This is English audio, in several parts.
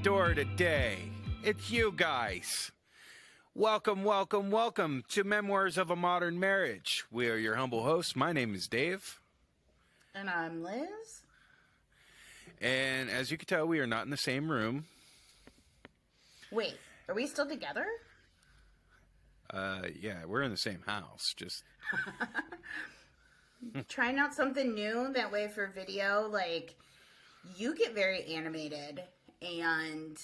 door today. It's you guys. Welcome, welcome, welcome to Memoirs of a Modern Marriage. We are your humble hosts. My name is Dave. And I'm Liz. And as you can tell, we are not in the same room. Wait, are we still together? Yeah, we're in the same house. Just Trying out something new. That way for video, like, you get very animated and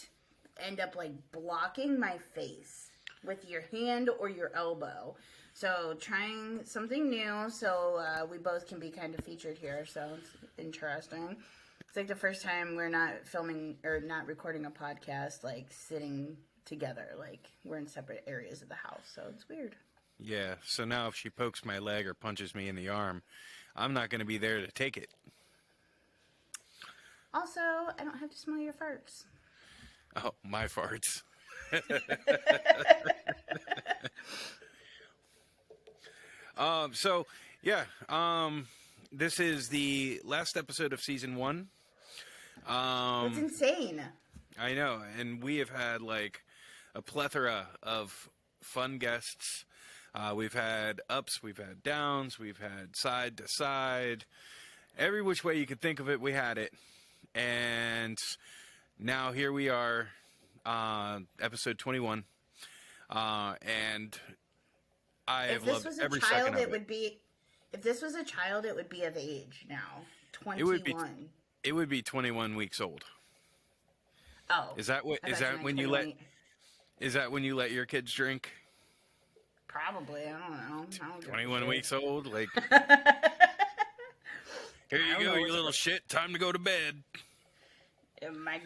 end up, like, blocking my face with your hand or your elbow. So trying something new so we both can be kind of featured here. So it's interesting. It's like the first time we're not filming or not recording a podcast, like, sitting together. Like, we're in separate areas of the house. So it's weird. yeah. So now if she pokes my leg or punches me in the arm, I'm not going to be there to take it. Also, I don't have to smell your farts. Oh, my farts. This is the last episode of season 1. It's insane. I know, and we have had like a plethora of fun guests. We've had ups, we've had downs, we've had side to side. Every which way you could think of it, we had it. And now here we are, episode 21. And I have loved every second of it. If this was a child, it would be of age now. 21. It would be 21 weeks old. Oh. Is that when you let your kids drink? Probably, I don't know. I don't 21 weeks old, like here you go, you little shit. Time to go to bed. My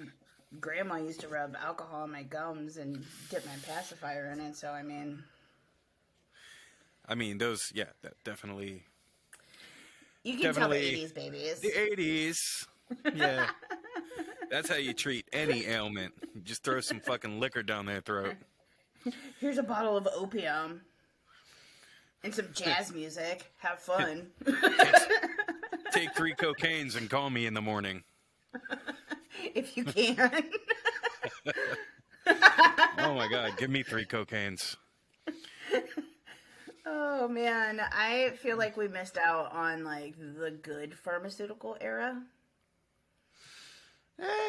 grandma used to rub alcohol on my gums and dip my pacifier in it, so I mean those, yeah, that definitely. You can tell the 80s babies. The 80s, yeah. That's how you treat any ailment. You just throw some fucking liquor down their throat. Here's a bottle of opium and some jazz music. Have fun. Take 3 cocaines and call me in the morning. If you can. Oh my God, give me 3 cocaines. Oh man, I feel like we missed out on like the good pharmaceutical era.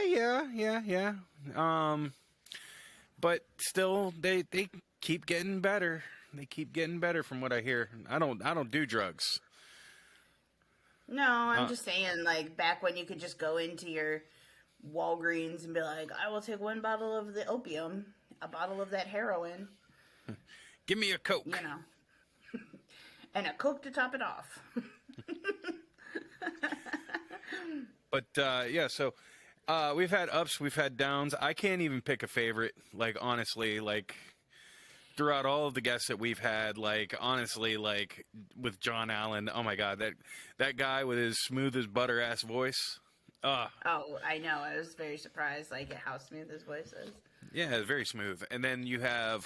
Yeah. But still, they keep getting better. They keep getting better from what I hear. I don't do drugs. No, I'm just saying, like, back when you could just go into your Walgreens and be like, I will take 1 bottle of the opium, a bottle of that heroin. Give me a Coke. You know. And a Coke to top it off. But, so we've had ups, we've had downs. I can't even pick a favorite, like, honestly, like, throughout all of the guests that we've had, like, honestly, like, with John Allen, oh my God, that guy with his smooth as butter ass voice. Oh, I know. I was very surprised, like, at how smooth his voice is. Yeah, it's very smooth. And then you have,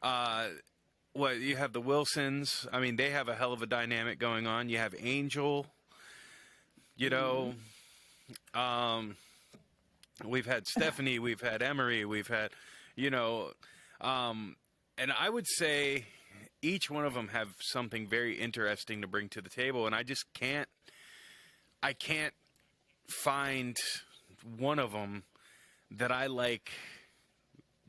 you have the Wilsons. I mean, they have a hell of a dynamic going on. You have Angel, you know, we've had Stephanie, we've had Emery, we've had, and I would say each one of them have something very interesting to bring to the table, and I can't find one of them that I like,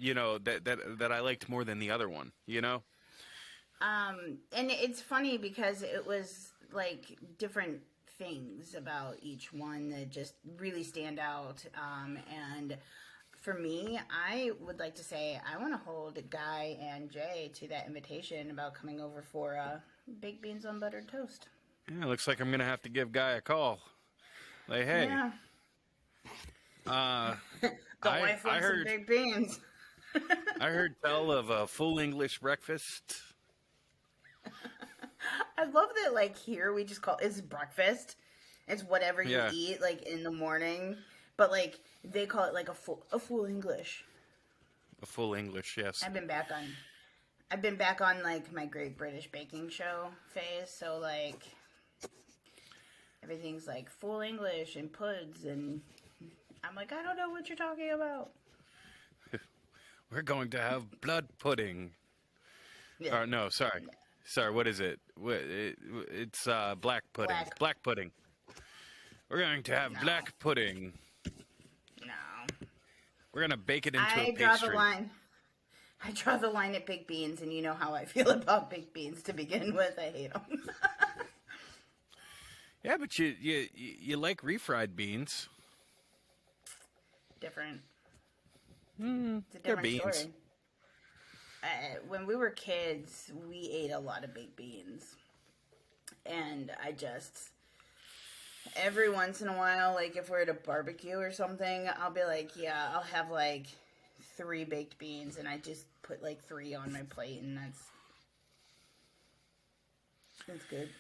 that I liked more than the other one, And it's funny because it was like different things about each one that just really stand out. And for me, I would like to say I want to hold Guy and Jay to that invitation about coming over for baked beans on buttered toast. Yeah, looks like I'm going to have to give Guy a call. Like, hey. Yeah. The wife wants some baked beans. I heard tell of a full English breakfast. I love that, like, here we just call it's breakfast. It's whatever you eat, like, in the morning. But, like, they call it, like, a full English. A full English, yes. I've been back on, like, my Great British Baking Show phase. So, like, everything's, like, full English and puds. And I'm like, I don't know what you're talking about. We're going to have blood pudding. Yeah. No, sorry. Sorry, what is it? It's black pudding. Black pudding. We're going to have No. black pudding. No. We're going to bake it into a I pastry. draw the line. I draw the line at baked beans, and you know how I feel about baked beans to begin with. I hate them. Yeah, but you like refried beans. Different. It's a They're different beans. story. When we were kids, we ate a lot of baked beans. And I just, every once in a while, like if we're at a barbecue or something, I'll be like, yeah, I'll have like 3 baked beans, and I just put like 3 on my plate, and that's good.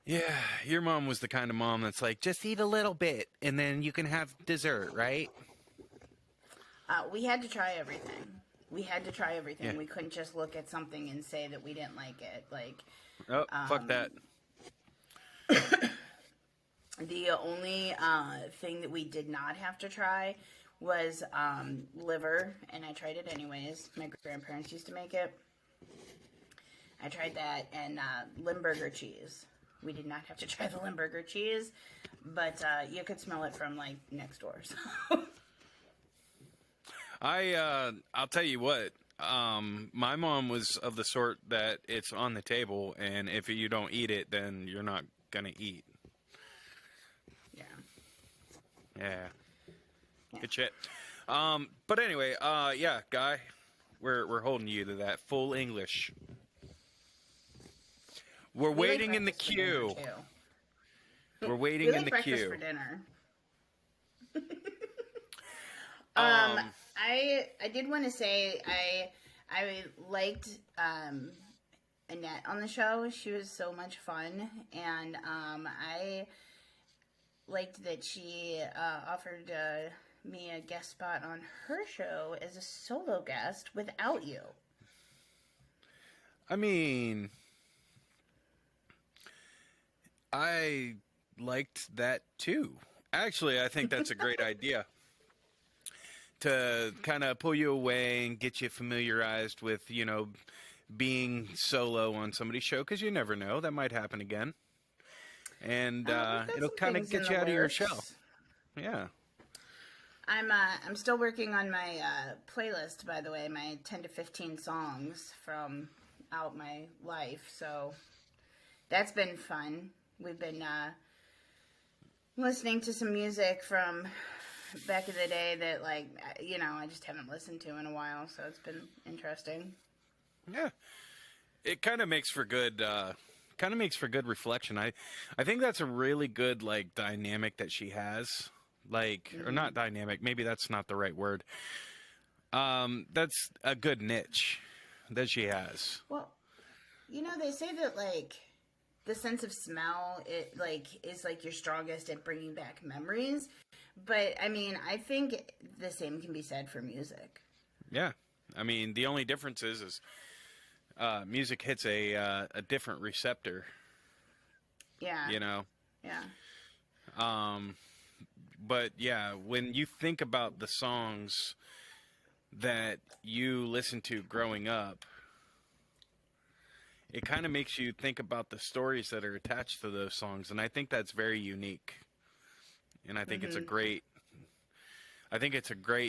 Yeah, your mom was the kind of mom that's like, just eat a little bit and then you can have dessert, right? We had to try everything. Yeah. We couldn't just look at something and say that we didn't like it. Like, Oh, fuck that. the only thing that we did not have to try was liver, and I tried it anyways. My grandparents used to make it. I tried that, and Limburger cheese. We did not have to try the Limburger cheese, but you could smell it from like next door. So. I'll tell you what. My mom was of the sort that it's on the table, and if you don't eat it, then you're not gonna eat. Yeah. Yeah. Good shit. But anyway, yeah, Guy, we're holding you to that full English. We're We like waiting in the breakfast for dinner, queue. too. We're waiting We like in the breakfast queue. for dinner. Um, I did want to say I liked Annette on the show. She was so much fun, and I liked that she offered me a guest spot on her show as a solo guest without you. I mean, I liked that too. Actually, I think that's a great idea. To kind of pull you away and get you familiarized with, being solo on somebody's show, because you never know. That might happen again. And We've got it'll some kind of things in get the you out of your works. shell. Yeah. I'm still working on my playlist, by the way, my 10 to 15 songs from out my life. So that's been fun. We've been listening to some music from back in the day that, like, I just haven't listened to in a while. So it's been interesting. Yeah. It kind of makes for good reflection. I think that's a really good, like, dynamic that she has. Like, or not dynamic, maybe that's not the right word. That's a good niche that she has. Well, they say that, like, the sense of smell, is like your strongest at bringing back memories. But I mean, I think the same can be said for music. Yeah. I mean, the only difference is music hits a different receptor. Yeah. Yeah. But yeah, when you think about the songs that you listened to growing up, it kind of makes you think about the stories that are attached to those songs, and I think that's very unique. And I think it's a great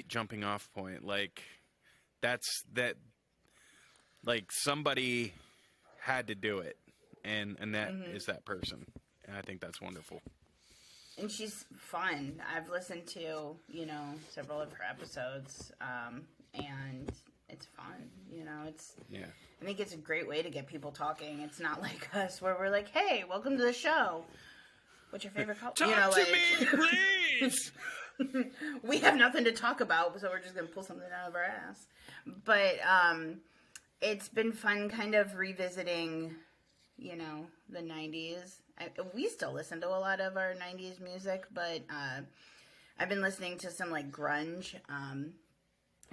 jumping off point. Like like somebody had to do it, and that is that person. And I think that's wonderful. And she's fun. I've listened to, several of her episodes, and it's fun. Yeah. I think it's a great way to get people talking. It's not like us where we're like, hey, welcome to the show. What's your favorite color? Talk to me, please! We have nothing to talk about, so we're just going to pull something out of our ass. But it's been fun kind of revisiting, the 90s. We still listen to a lot of our 90s music, but I've been listening to some, like, grunge,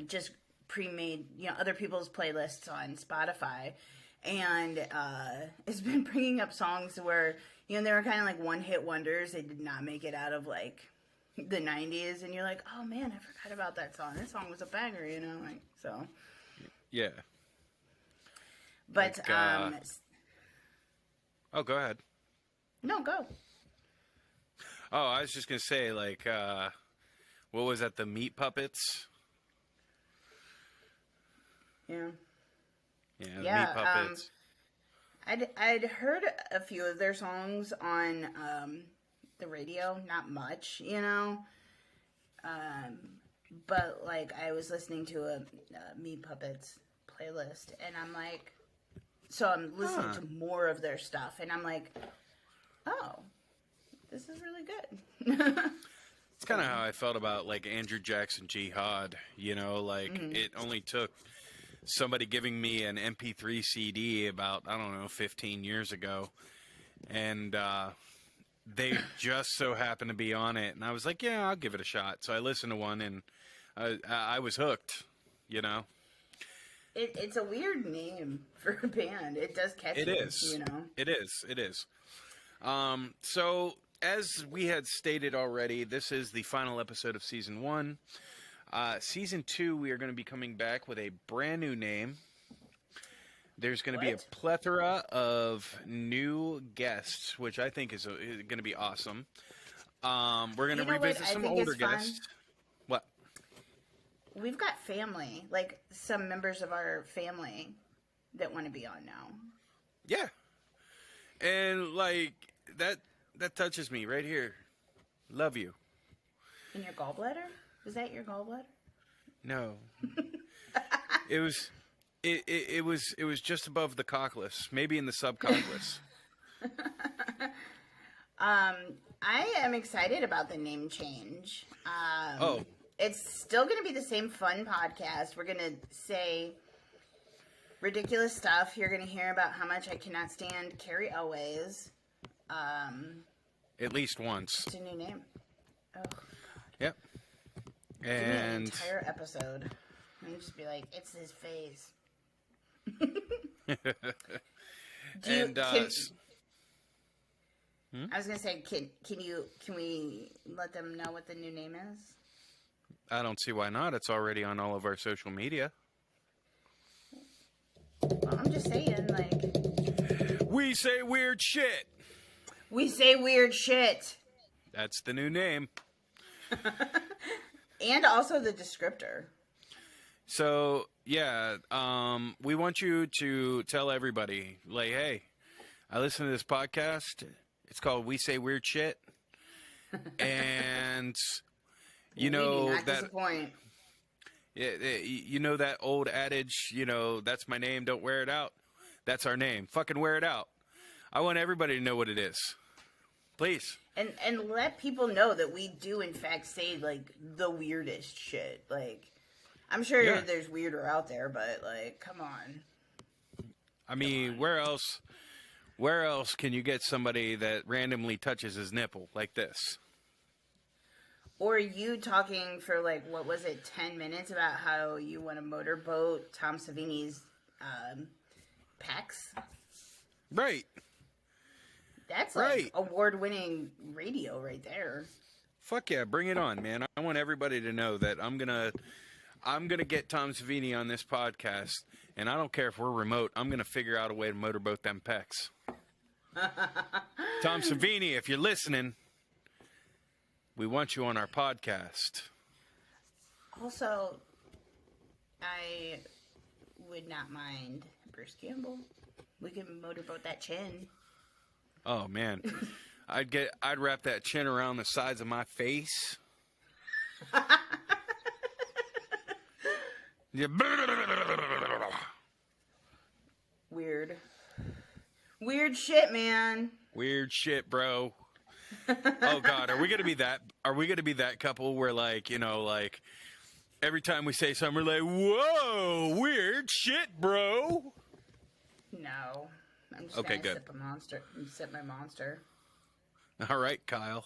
just pre-made, other people's playlists on Spotify. And it's been bringing up songs where, they were kind of like one-hit wonders. They did not make it out of, like, the 90s, and you're like, oh man, I forgot about that song. That song was a banger, you know, like, so. Yeah. But, Like, oh, go ahead. no, go. Oh, I was just gonna say, like, what was that? The Meat Puppets. Yeah. Yeah, the Yeah, Meat Puppets. I'd heard a few of their songs on the radio, not much, you know. But like I was listening to a Me Puppets playlist, and I'm like, so I'm listening to more of their stuff, and I'm like, oh, this is really good. It's kind of how I felt about like Andrew Jackson Jihad. You know, like it only took somebody giving me an MP3 CD about, I don't know, 15 years ago, and they just so happened to be on it, and I was like, yeah, I'll give it a shot. So I listened to one, and I was hooked. You know, It's a weird name for a band. It does catch it me, is. you know. It is. It is. So as we had stated already, this is the final episode of season 1. Season 2, we are going to be coming back with a brand new name. There's going to be a What? plethora of new guests, which I think is going to be awesome. We're going to You know what revisit I some think older is fun? guests. What? We've got family, like some members of our family that want to be on now. Yeah. And like that touches me right here. Love you. In your gallbladder? Is that your gallbladder? No. It was just above the coccyx, maybe in the subcoccyx. I am excited about the name change. It's still going to be the same fun podcast. We're going to say ridiculous stuff. You're going to hear about how much I cannot stand Carrie Elways. At least once. It's a new name. Oh, Yep. give me an And entire episode. And just be like, it's his face. and I was gonna say, can we let them know what the new name is? I don't see why not. It's already on all of our social media. Well, I'm just saying, like, We say weird shit. we say weird shit, That's the new name. and also the descriptor. So yeah, we want you to tell everybody, like, hey, I listen to this podcast. It's called We Say Weird Shit, and you We do know not that. disappoint. Yeah, you know that old adage, you know, that's my name, don't wear it out. That's our name. Fucking wear it out. I want everybody to know what it is. Please. And let people know that we do in fact say like the weirdest shit. Like, I'm sure Yeah. there's weirder out there, but like, come on. I mean, where else can you get somebody that randomly touches his nipple like this? Or you talking for like, what was it, 10 minutes about how you want to motorboat Tom Savini's pecs? Right. That's Right. like award-winning radio right there. Fuck yeah, bring it on, man. I want everybody to know that I'm gonna get Tom Savini on this podcast, and I don't care if we're remote. I'm gonna figure out a way to motorboat them pecs. Tom Savini, if you're listening, we want you on our podcast. Also, I would not mind Bruce Campbell. We can motorboat that chin. Oh man, I'd wrap that chin around the sides of my face. Yeah. Weird shit, man. Weird shit, bro. Oh God, are we gonna be that couple where, like, you know, like every time we say something we're like, whoa, weird shit, bro? No. I'm just Okay, gonna good. sip my monster. All right, Kyle.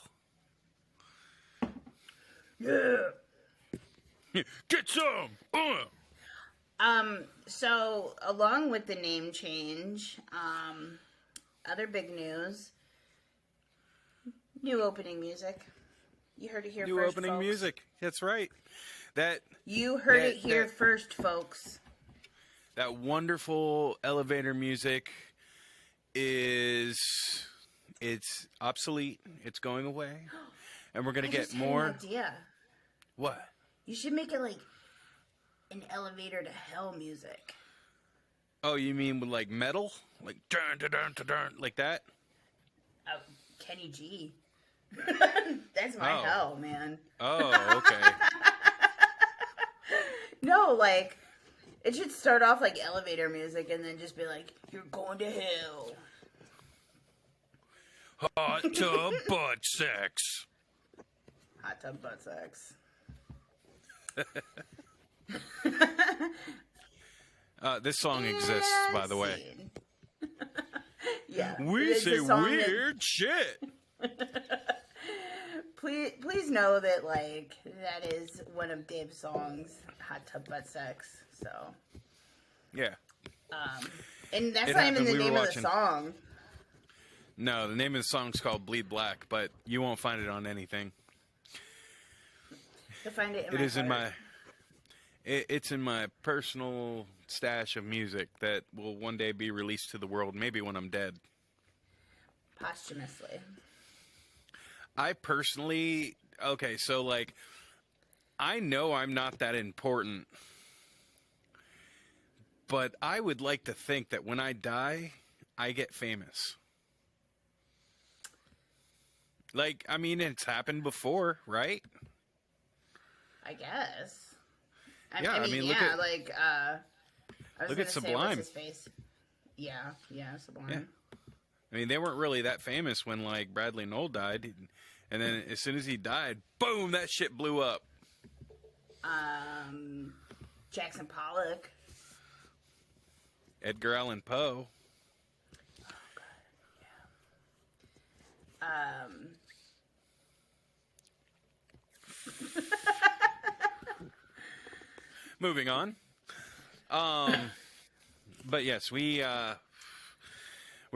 Yeah. Get some. So along with the name change, other big news. New opening music. You heard it here New first, opening folks. music. That's right. That You heard it here that- first, folks. that wonderful elevator music it's obsolete. It's going away, and we're gonna I get just had more. an idea. What? You should make it like an elevator to hell music. Oh, you mean with like metal, like dun dun dun dun, dun like that? Kenny G. That's my Oh. hell, man. Oh, okay. No, like it should start off like elevator music and then just be like, "You're going to hell." Hot tub butt sex. Hot tub butt sex. This song exists, by the way. Scene. Yeah. We it's a say song that- weird shit. Please know that like that is one of Dave's songs, Hot Tub Butt Sex. So, Yeah. and that's It not even happened. the We were name of watching- the song. No, the name of the song's called Bleed Black, but you won't find it on anything. To find it in It my is in heart. it's in my personal stash of music that will one day be released to the world, maybe when I'm dead. Posthumously. I personally, okay, so like, I know I'm not that important, but I would like to think that when I die, I get famous. Like, I mean, it's happened before, right? I guess. Yeah, I mean, look yeah, at- like I was look gonna at say, Sublime. what's his face? Yeah, Sublime. Yeah. I mean, they weren't really that famous when, like, Bradley Knoll died. And then as soon as he died, boom, that shit blew up. Jackson Pollock. Edgar Allan Poe. Moving on. But yes, we're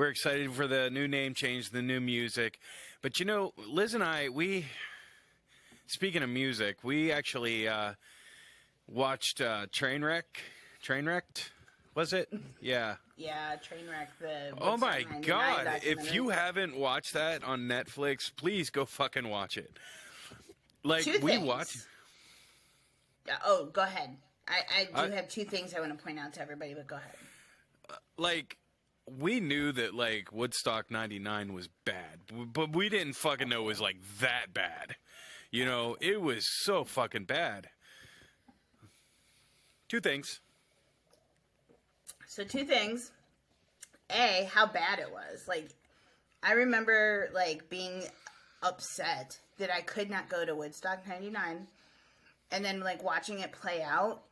excited for the new name change, the new music. But you know, Liz and I, speaking of music, we actually watched Trainwrecked, was it? Yeah. Yeah, Trainwreck. The Oh my Woodstock 99 God! If documentary. you haven't watched that on Netflix, please go fucking watch it. Like Two we things. watch. Oh, go ahead. I do I- have two things I want to point out to everybody, but go ahead. Like we knew that like Woodstock 99 was bad, but we didn't fucking know it was like that bad. You know, it was so fucking bad. Two things. So two things. A, how bad it was. Like, I remember like being upset that I could not go to Woodstock 99. And then like watching it play out,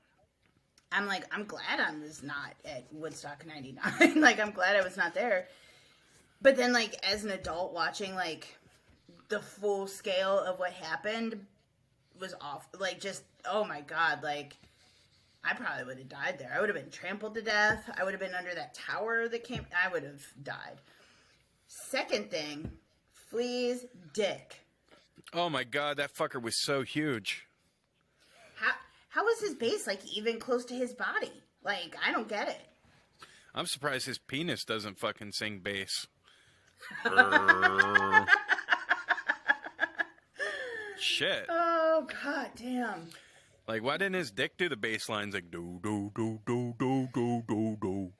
I'm like, I'm glad I was not at Woodstock 99. Like, I'm glad I was not there. But then like as an adult watching like the full scale of what happened was off. Like, just, oh my God, like, I probably would have died there. I would have been trampled to death. I would have been under that tower that came. I would have died. Second thing, Flea's dick. Oh my God, that fucker was so huge. How was his base like even close to his body? Like, I don't get it. I'm surprised his penis doesn't fucking sing bass. Shit. Oh God damn. Like, why didn't his dick do the bass lines like do do do do do do do do?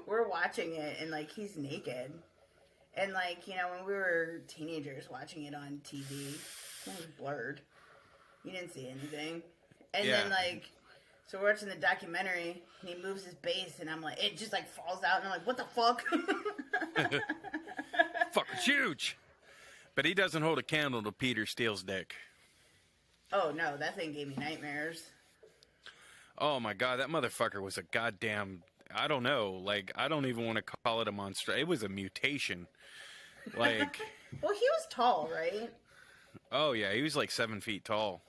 We're watching it and like he's naked. And like, you know, when we were teenagers watching it on TV, it was blurred. You didn't see anything. And then Yeah. like, so we're watching the documentary and he moves his bass and I'm like, it just like falls out and I'm like, what the fuck? Fucker's huge. But he doesn't hold a candle to Peter Steele's dick. Oh no, that thing gave me nightmares. Oh my God, that motherfucker was a goddamn. I don't know. Like, I don't even want to call it a monster. It was a mutation. Like, Well, he was tall, right? oh yeah, he was like 7 feet tall.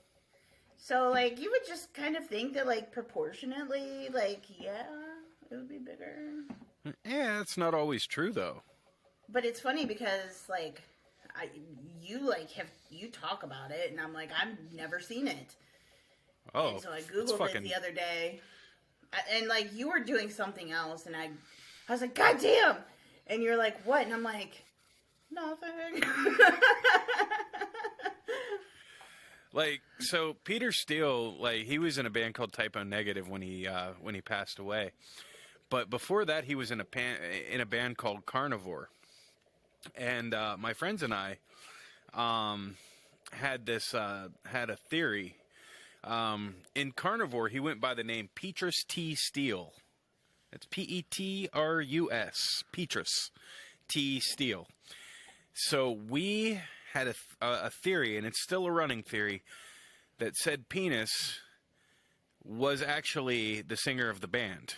So like you would just kind of think that like proportionately, like, yeah, it would be bigger. Yeah, that's not always true though. But it's funny because, like, you talk about it, and I'm like, I've never seen it. Oh, And so I it's Googled fucking... it the other day, and like you were doing something else, and I was like, God damn! And you're like, what? And I'm like, nothing. Like, so Peter Steele, like, he was in a band called Typo Negative when he passed away. But before that, he was in a band called Carnivore. And my friends and I had a theory. In Carnivore, he went by the name Petrus T. Steele. It's Petrus, Petrus T. Steele. So we had a theory, and it's still a running theory, that said Penis was actually the singer of the band.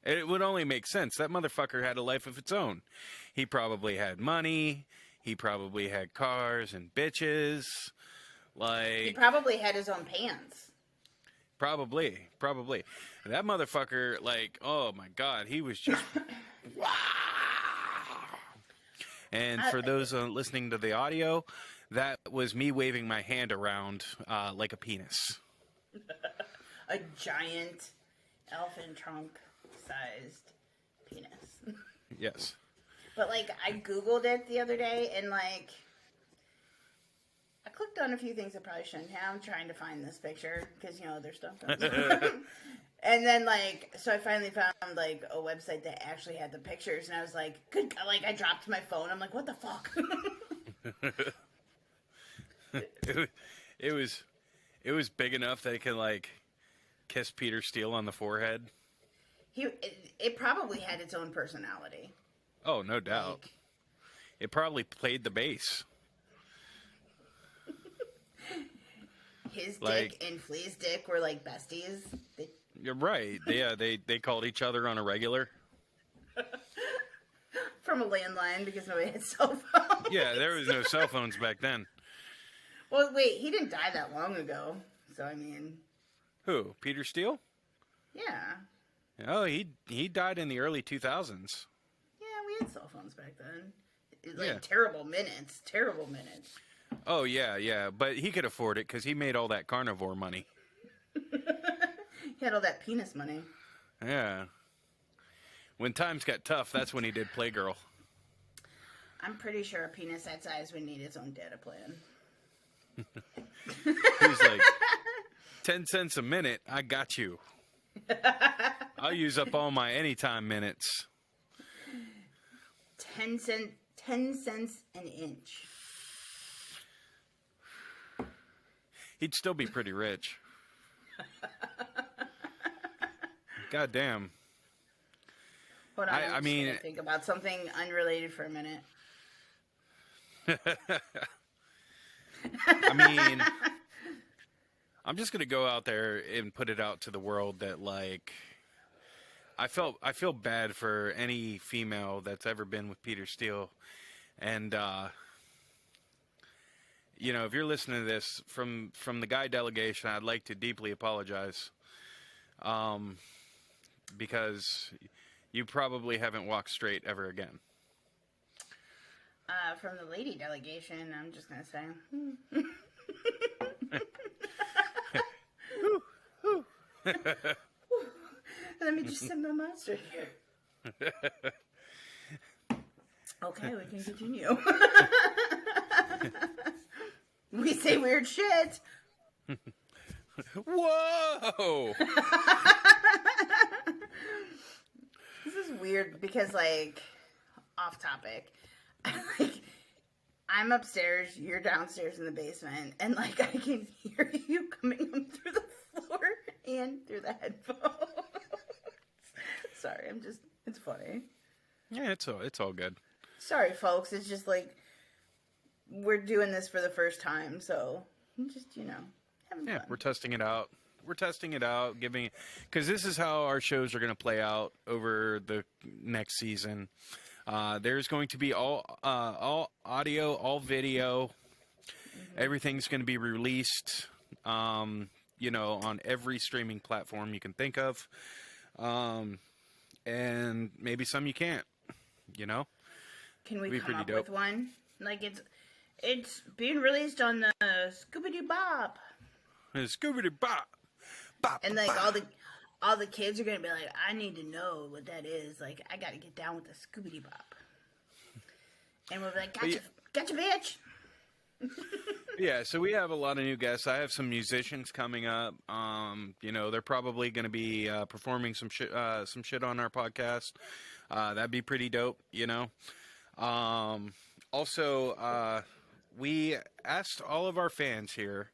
Yeah. It would only make sense. That motherfucker had a life of its own. He probably had money. He probably had cars and bitches. Like, He probably had his own pants. Probably. That motherfucker, like, oh my God, he was just... And for those listening to the audio, that was me waving my hand around like a penis. A giant elephant trunk-sized penis. Yes. But, like, I Googled it the other day, and, like, I clicked on a few things I probably shouldn't have. I'm trying to find this picture, because, you know, there's stuff going And then, like, so I finally found, like, a website that actually had the pictures, and I was like, good, like, I dropped my phone. I'm like, what the fuck? It was big enough that it could, like, kiss Peter Steele on the forehead. It probably had its own personality. Oh, no doubt. Like, it probably played the bass. His like, dick and Flea's dick were, like, besties. You're right. Yeah, they called each other on a regular. From a landline, because nobody had cell phones. Yeah, there was no cell phones back then. Well, wait, he didn't die that long ago. So, I mean... Who? Peter Steele? Yeah. Oh, he died in the early 2000s. Yeah, we had cell phones back then. Like, Yeah. Terrible minutes. Oh, yeah. But he could afford it, because he made all that Carnivore money. He had all that penis money. Yeah. When times got tough, that's when he did Playgirl. I'm pretty sure a penis that size would need its own data plan. He's like, 10 cents a minute, I got you. I'll use up all my anytime minutes. 10 cents an inch. He'd still be pretty rich. God damn. Hold on, I mean, gonna think about something unrelated for a minute. I mean, I'm just gonna go out there and put it out to the world that, like, I feel bad for any female that's ever been with Peter Steele, and you know, if you're listening to this from the Guy delegation, I'd like to deeply apologize, because you probably haven't walked straight ever again. From the lady delegation, I'm just gonna say. Let me just sip my monster here. Okay, we can continue. We say weird shit. Whoa! This is weird because, like, off topic. Like, I'm upstairs, you're downstairs in the basement, and, like, I can hear you coming up through the floor and through the headphones. Sorry, it's funny. Yeah, it's all good. Sorry, folks, it's just, like, we're doing this for the first time, so just, you know, having fun. We're testing it out. Because this is how our shows are going to play out over the next season. There's going to be all audio, all video. Mm-hmm. Everything's going to be released, you know, on every streaming platform you can think of. And maybe some you can't. You know, Can we be come pretty up dope. with one? Like it's being released on the Scooby-Doo Bop. Scooby Bop, bop, And bop, like bop. all the kids are gonna be like, I need to know what that is. Like, I gotta get down with the Scooby Bop. And we'll be like, But gotcha, bitch. yeah, so we have a lot of new guests. I have some musicians coming up. You know, they're probably going to be performing some shit on our podcast. That'd be pretty dope. You know. Also, we asked all of our fans here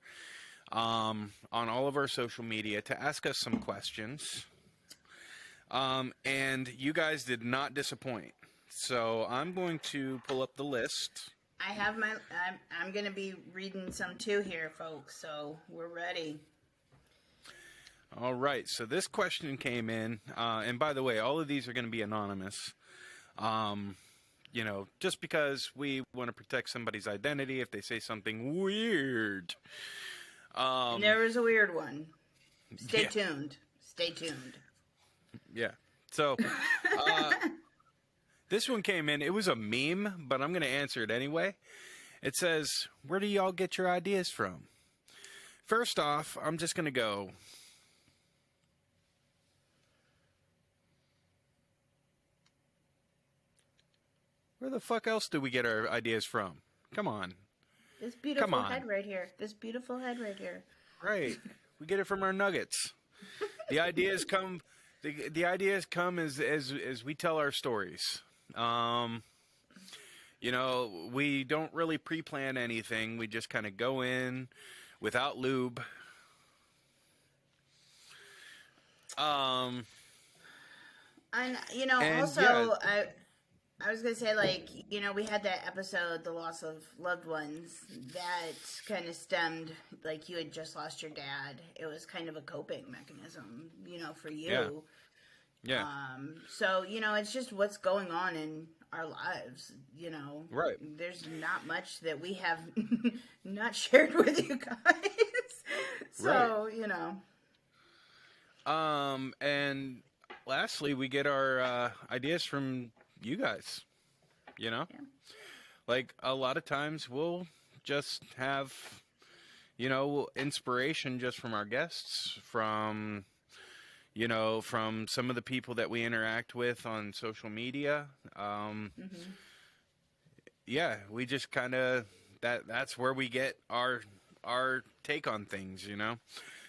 on all of our social media to ask us some questions. And you guys did not disappoint. So I'm going to pull up the list. I have I'm gonna be reading some too here, folks. So we're ready. All right. So this question came in, and by the way, all of these are going to be anonymous. You know, just because we want to protect somebody's identity if they say something weird. And there was a weird one. Stay Yeah. tuned. Stay tuned. Yeah. So this one came in. It was a meme, but I'm going to answer it anyway. It says, "Where do y'all get your ideas from?" First off, I'm just going to go. Where the fuck else do we get our ideas from? Come on. This beautiful Come on. head right here. This beautiful head right here. Right. We get it from our nuggets. The ideas come the ideas come as we tell our stories. You know, we don't really pre-plan anything. We just kind of go in without lube. And you know, And, also yeah. I was gonna say, like, you know, we had that episode, the loss of loved ones, that kind of stemmed, like, you had just lost your dad. It was kind of a coping mechanism, you know, for you. Yeah. So, you know, it's just what's going on in our lives, you know. Right. There's not much that we have not shared with you guys. So, you know. And lastly, we get our ideas from you guys. You know, Yeah. like a lot of times we'll just have, you know, inspiration just from our guests, from, you know, from some of the people that we interact with on social media. Yeah, we just kind of that's where we get our take on things, you know.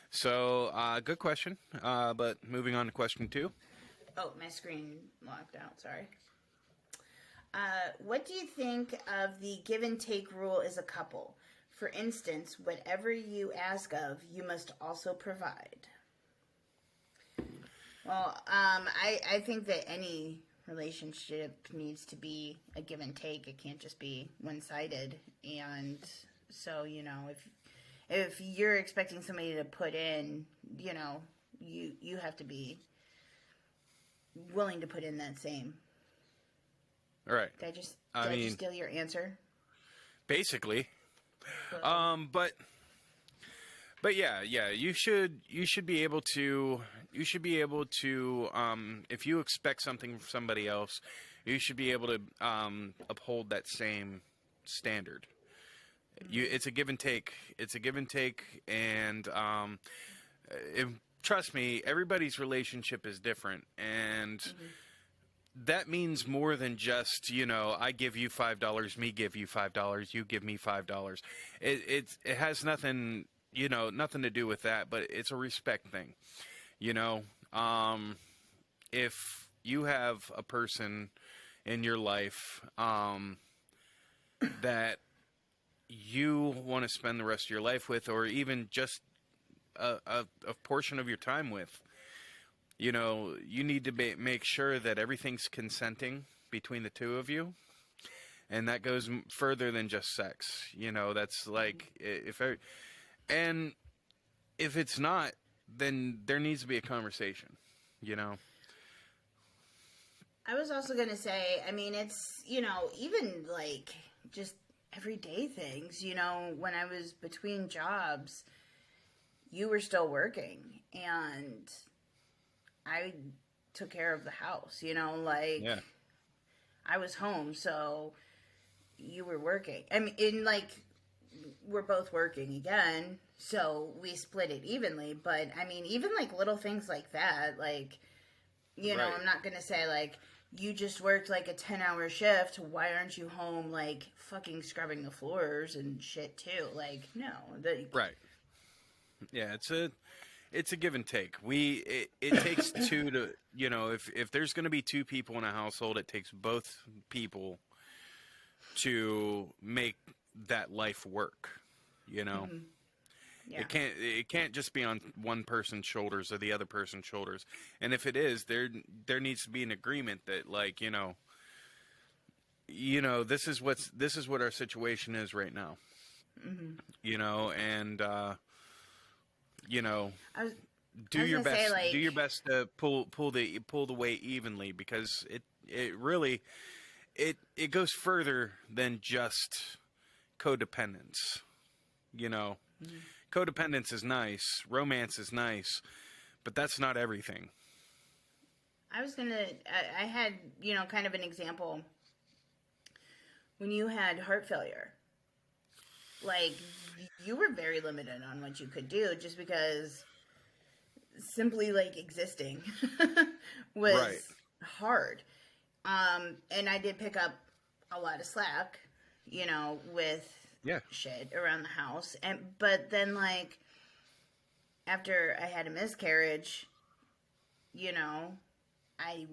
So, good question. But moving on to question 2. Oh, my screen locked out. Sorry. What do you think of the give and take rule as a couple? For instance, whatever you ask of, you must also provide. Well, I think that any relationship needs to be a give and take. It can't just be one-sided. And so, you know, if you're expecting somebody to put in, you know, you have to be willing to put in that same. All right. Did I just steal your answer? Basically. But yeah, you should be able to if you expect something from somebody else, you should be able to uphold that same standard. It's a give and take. And trust me, everybody's relationship is different, and that means more than just, you know, I give you $5, me give you $5, you give me $5. It has nothing, you know, nothing to do with that, but it's a respect thing. You know, if you have a person in your life that you want to spend the rest of your life with, or even just a portion of your time with, you know, you need to make sure that everything's consenting between the two of you. And that goes further than just sex. You know, that's like, if it's not, then there needs to be a conversation, you know? I was also going to say, I mean, it's, you know, even like just everyday things, you know, when I was between jobs, you were still working and I took care of the house, you know, like, Yeah. I was home, so you were working. I mean, we're both working again, so we split it evenly. But I mean, even like little things like that, like, you know, Right. I'm not gonna say like you just worked like a 10-hour shift. Why aren't you home like fucking scrubbing the floors and shit too? Like, no, Right. Yeah, it's a give and take. It takes two to, you know, if there's going to be two people in a household, it takes both people to make that life work, you know. yeah, It can't just be on one person's shoulders or the other person's shoulders. And if it is, there needs to be an agreement that, like, this is what our situation is right now. You know, and you know, I was do was your gonna say, best. like, Do your best to pull the weight evenly, because it really it goes further than just codependence. You know, codependence is nice, romance is nice, but that's not everything. I was gonna. I had, kind of an example when you had heart failure. Like, you were very limited on what you could do, just because simply like existing was Right. hard. And I did pick up a lot of slack, with Yeah. shit around the house. But then, like, after I had a miscarriage, I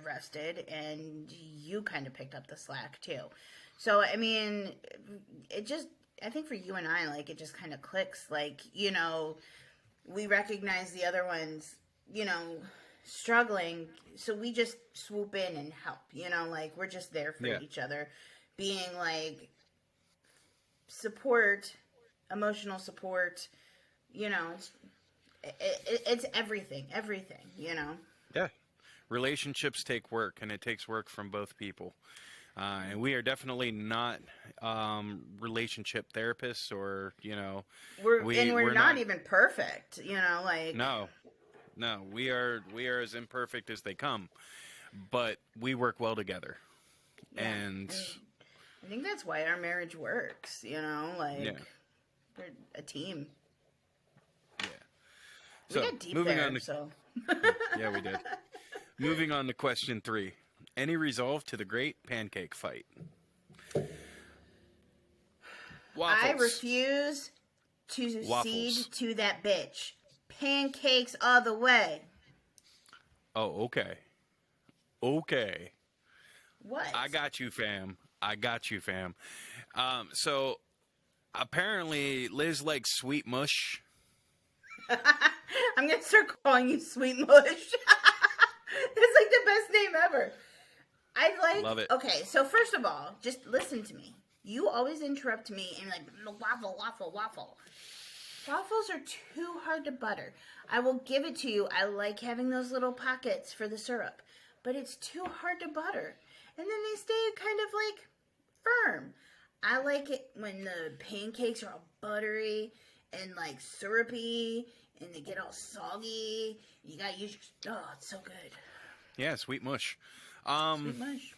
rested, and you kind of picked up the slack too. So I mean, I think for you and I, like, it just kind of clicks. Like, we recognize the other ones, struggling, so we just swoop in and help. Like, we're just there for Yeah. each other, being like support, emotional support. It's everything, Yeah. Relationships take work, and it takes work from both people. And we are definitely not relationship therapists, or we're we're not not. even perfect, like, No, no, we are as imperfect as they come, but we work well together. yeah. And I think that's why our marriage works, like, yeah, we're a team. yeah. We So got deep moving there, on to so yeah, we did. Moving on to question 3. Any resolve to the great pancake fight? I Waffles. refuse to Waffles. cede to that bitch. Pancakes all the way. Oh, okay. Okay. What? I got you, fam. I got you, fam. So apparently Liz likes sweet mush. I'm gonna start calling you Sweet Mush. That's like the best name ever. I like. Love it. Okay, so first of all, just listen to me. You always interrupt me and like waffle, waffle, waffle. Waffles are too hard to butter. I will give it to you. I like having those little pockets for the syrup, but it's too hard to butter. And then they stay kind of like firm. I like it when the pancakes are all buttery and like syrupy, and they get all soggy. You gotta use your. Oh, it's so good. Yeah, sweet mush. Sweet mush.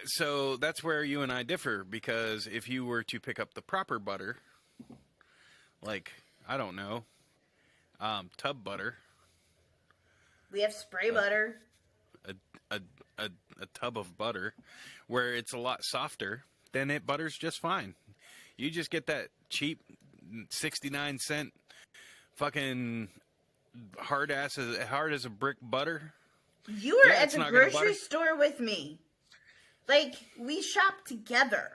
So that's where you and I differ, because if you were to pick up the proper butter, like, I don't know, tub butter, We have spray butter. a, a, a tub of butter, where it's a lot softer, then it butters just fine. You just get that cheap 69-cent fucking hard as a brick butter. You were Yeah, at it's the not gonna grocery butter. store with me. Like, we shop together.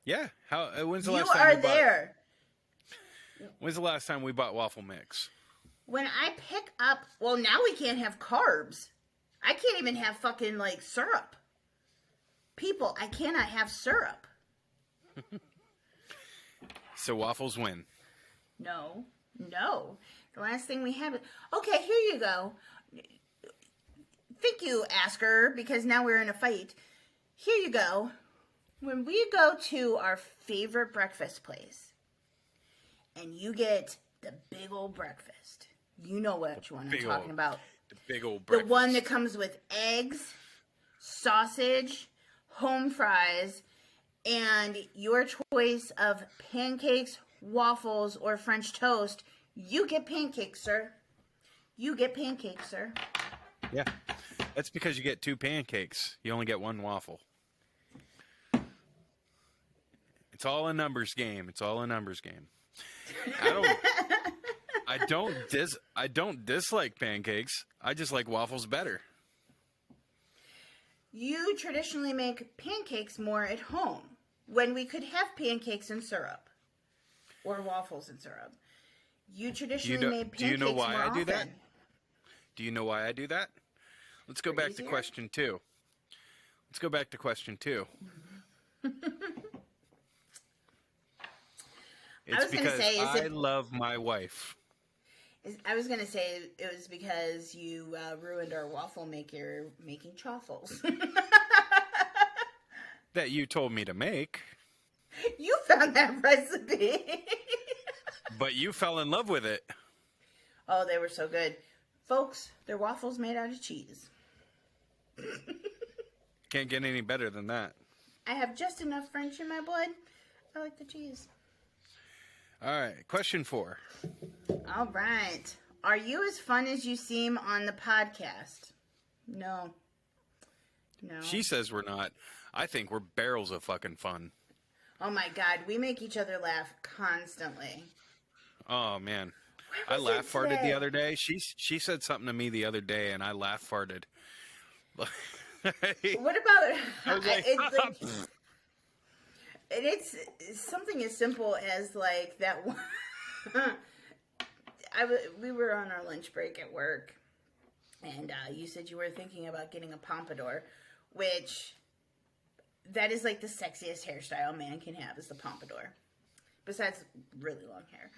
Yeah. When's the You last time are we there. When's the last time we bought waffle mix? When I pick up, well, now we can't have carbs. I can't even have fucking, like, syrup. People, I cannot have syrup. So waffles win. No. The last thing we had. Okay, here you go. Thank you, Asker, because now we're in a fight. Here you go. When we go to our favorite breakfast place, and you get the big old breakfast, you know which one I'm talking about. The big old The breakfast. one that comes with eggs, sausage, home fries, and your choice of pancakes, waffles, or French toast. You get pancakes, sir. You get pancakes, sir. Yeah. That's because you get 2 pancakes. You only get 1 waffle. It's all a numbers game. It's all a numbers game. I don't dislike pancakes. I just like waffles better. You traditionally make pancakes more at home when we could have pancakes and syrup or waffles and syrup. You traditionally made pancakes do you know why more I do often. that? Do you know why I do that? Let's go back to question 2. Let's go back to question 2. It's because I love my wife. I was going to say it was because you ruined our waffle maker making chaffles. That you told me to make. You found that recipe. But you fell in love with it. Oh, they were so good. Folks, they're waffles made out of cheese. Can't get any better than that. I have just enough French in my blood. I like the cheese. All right, question 4. All right. Are you as fun as you seem on the podcast? No. No. She says we're not. I think we're barrels of fucking fun. Oh my God, we make each other laugh constantly. Oh man, I laugh farted the other day. She said something to me the other day, and I laugh farted. What about? I was like, it's something as simple as like that one. We were on our lunch break at work, and you said you were thinking about getting a pompadour, which that is like the sexiest hairstyle a man can have is the pompadour. Besides really long hair.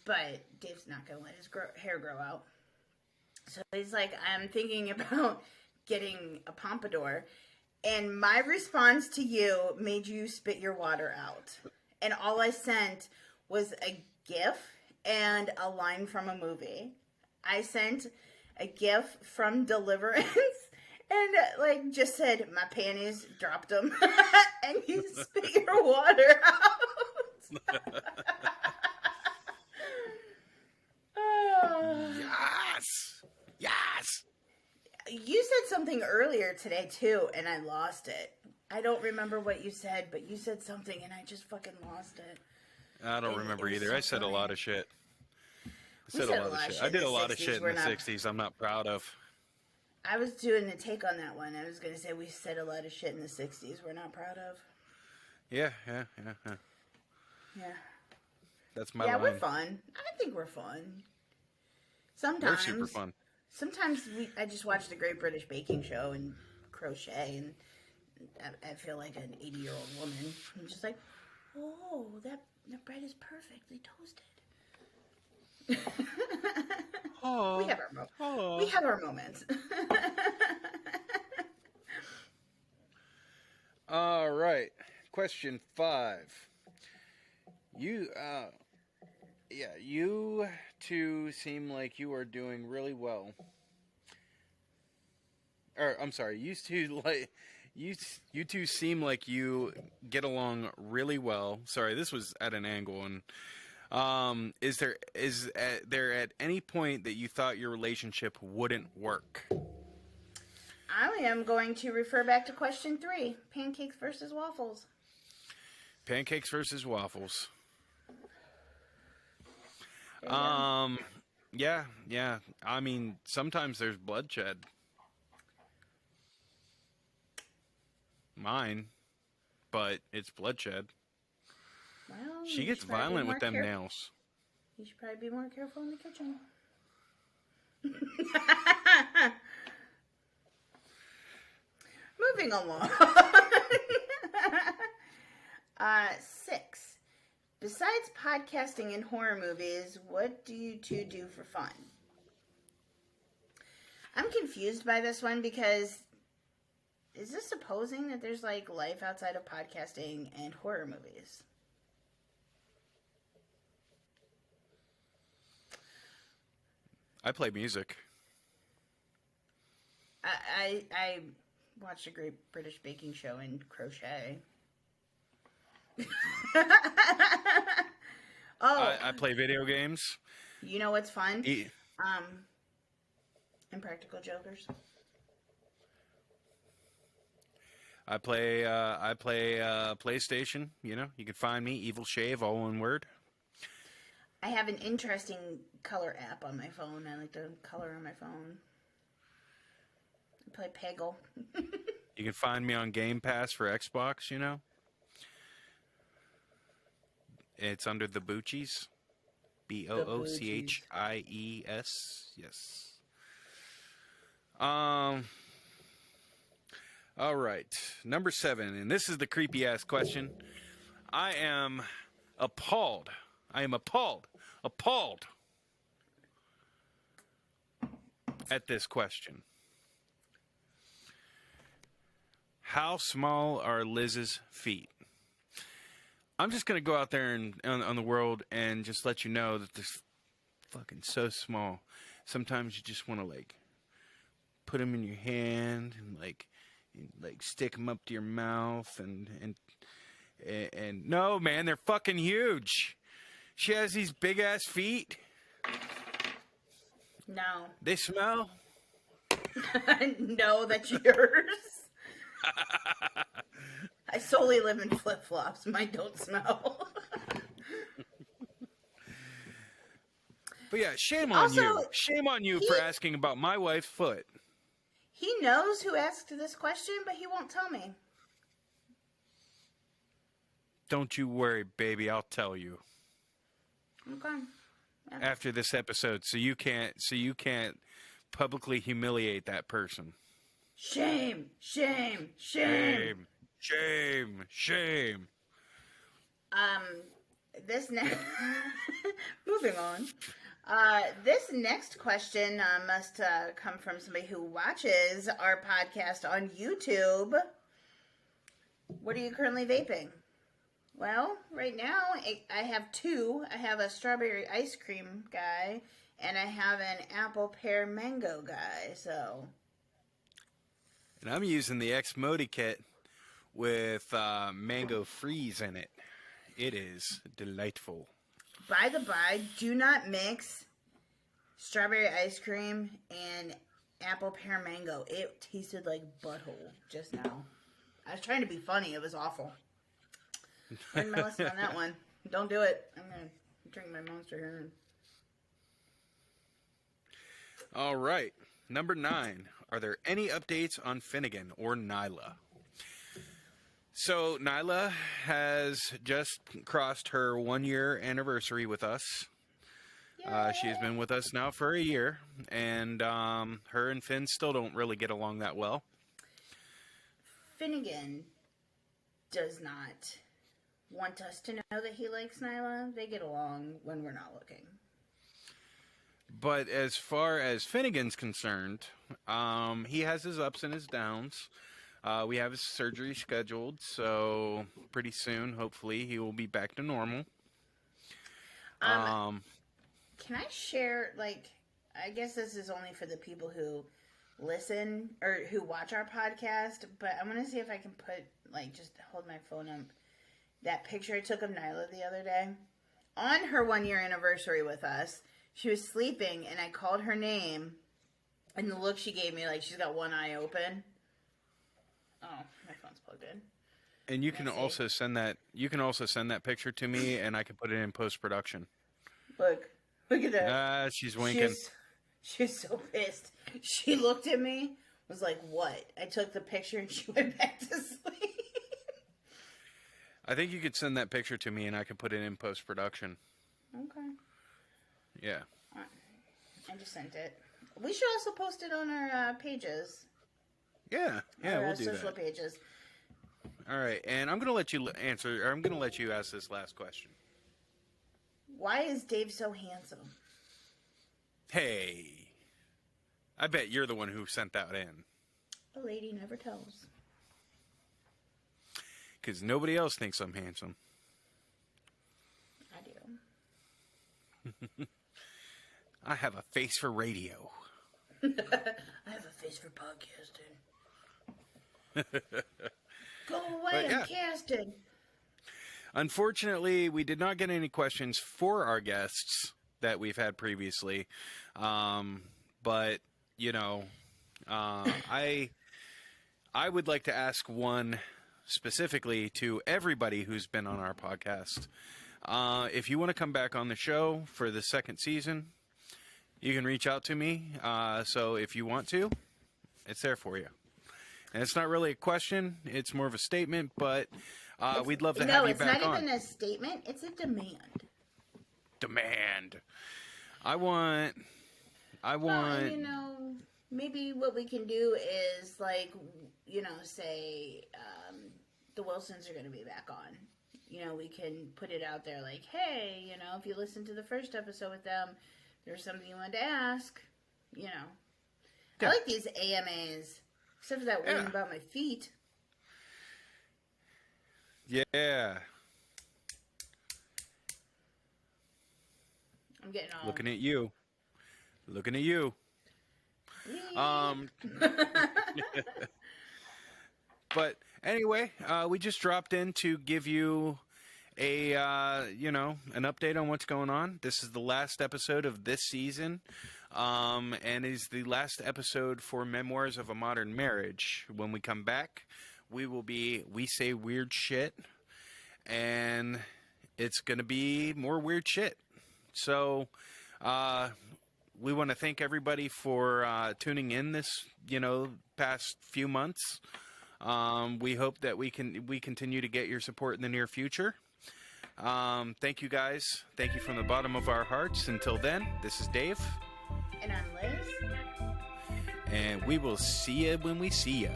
But Dave's not going to let his hair grow out. So he's like, I'm thinking about getting a pompadour. And my response to you made you spit your water out. And all I sent was a GIF and a line from a movie. I sent a GIF from Deliverance and like just said, my panties dropped them. And you spit your water out. Yes! Yes! You said something earlier today, too, and I lost it. I don't remember what you said, but you said something, and I just fucking lost it. I don't remember either. So I said funny. a lot of shit. I did a lot of shit in the 60s I'm not proud of. I was doing a take on that one. I was going to say we said a lot of shit in the 60s we're not proud of. Yeah. Yeah. That's my line. Yeah, we're fun. I think we're fun. Sometimes. We're super fun. Sometimes I just watch the Great British Baking Show and crochet, and I feel like an 80-year-old woman. I'm just like, oh, that bread is perfectly toasted. Oh, we have our moments. All right. Question 5. You two seem like you are doing really well. Or I'm sorry, you two seem like you get along really well. Sorry, this was at an angle. And is there at any point that you thought your relationship wouldn't work? I am going to refer back to question 3: pancakes versus waffles. Pancakes versus waffles. Yeah. I mean, sometimes there's bloodshed. Mine, but it's bloodshed. Well, She gets violent with them nails. You should probably be more careful in the kitchen. Moving along. 6. Besides podcasting and horror movies, what do you two do for fun? I'm confused by this one because is this supposing that there's like life outside of podcasting and horror movies? I play music. I watched a Great British Baking Show in crochet. Oh, I play video games. you know what's fun? E- Impractical Jokers. I play PlayStation. You know, you can find me Evil Shave, all one word. I have an interesting color app on my phone. I like to color on my phone. I play Peggle. You can find me on Game Pass for Xbox. You know, it's under the Boochies. Boochies. Yes. All right. Number 7, and this is the creepy ass question. I am appalled. Appalled at this question. How small are Liz's feet? I'm just going to go out there and on the world and just let you know that they're fucking so small. Sometimes you just want to like put them in your hand and like stick them up to your mouth and no, man, they're fucking huge. She has these big ass feet. No. They smell. No, that's yours. I solely live in flip flops. Mine don't smell. But yeah, shame on Also, you. Shame on you for asking about my wife's foot. He knows who asked this question, but he won't tell me. Don't you worry, baby. I'll tell you Okay. Yeah. after this episode, so you can't publicly humiliate that person. Shame, shame, shame. Shame, shame. This next... Moving on. This next question must come from somebody who watches our podcast on YouTube. What are you currently vaping? Well, right now I have two. I have a strawberry ice cream guy, and I have an apple pear mango guy. So, And I'm using the X Modi kit with mango freeze in it. It is delightful. by the by, do not mix strawberry ice cream and apple pear mango. It tasted like butthole just now. I was trying to be funny. It was awful. Learn my lesson on that one. Don't do it. I'm going to drink my Monster here. All right. Number 9. Are there any updates on Finnegan or Nyla? So Nyla has just crossed her 1-year anniversary with us. She has been with us now for a year, and her and Finn still don't really get along that well. Finnegan does not want us to know that he likes Nyla. They get along when we're not looking. But as far as Finnegan's concerned, he has his ups and his downs. We have his surgery scheduled, so pretty soon, hopefully, he will be back to normal. Can I share, like, I guess this is only for the people who listen or who watch our podcast, but I'm going to see if I can put, like, just hold my phone up. That picture I took of Nyla the other day. On her 1-year anniversary with us, she was sleeping, and I called her name, and the look she gave me, like, she's got one eye open. Oh, my phone's plugged in. And you can also send that. You can also send that picture to me, and I can put it in post production. Look at that. She's winking. She's so pissed. She looked at me, was like, "What?" I took the picture, and she went back to sleep. I think you could send that picture to me, and I can put it in post production. Okay. Yeah. I just sent it. We should also post it on our pages. Yeah, our, we'll do social that. pages. All right, and I'm going to let you answer, or I'm going to let you ask this last question. Why is Dave so handsome? Hey, I bet you're the one who sent that in. A lady never tells. Because nobody else thinks I'm handsome. I do. I have a face for radio. I have a face for podcasting. Go away, I'm casting. Unfortunately, we did not get any questions for our guests that we've had previously. But, you know, I would like to ask one specifically to everybody who's been on our podcast. If you want to come back on the show for the second season, you can reach out to me. So if you want to, it's there for you. And it's not really a question. It's more of a statement, but we'd love to have you back on. No, it's not even a statement. It's a demand. Demand. I want... you know, maybe what we can do is, like, you know, say the Wilsons are going to be back on. You know, we can put it out there like, hey, you know, if you listen to the first episode with them, there's something you wanted to ask. You know. Yeah. I like these AMAs. Except for that one about my feet. Yeah. I'm getting all... Looking at you. Looking at you. But anyway, we just dropped in to give you a, you know, an update on what's going on. This is the last episode of this season. And is the last episode for Memoirs of a Modern Marriage. When we come back, we say weird shit, and it's going to be more weird shit. So, we want to thank everybody for tuning in this, you know, past few months. We hope that we continue to get your support in the near future. Thank you guys. Thank you from the bottom of our hearts. Until then, this is Dave. And I'm Liz. And we will see you when we see ya.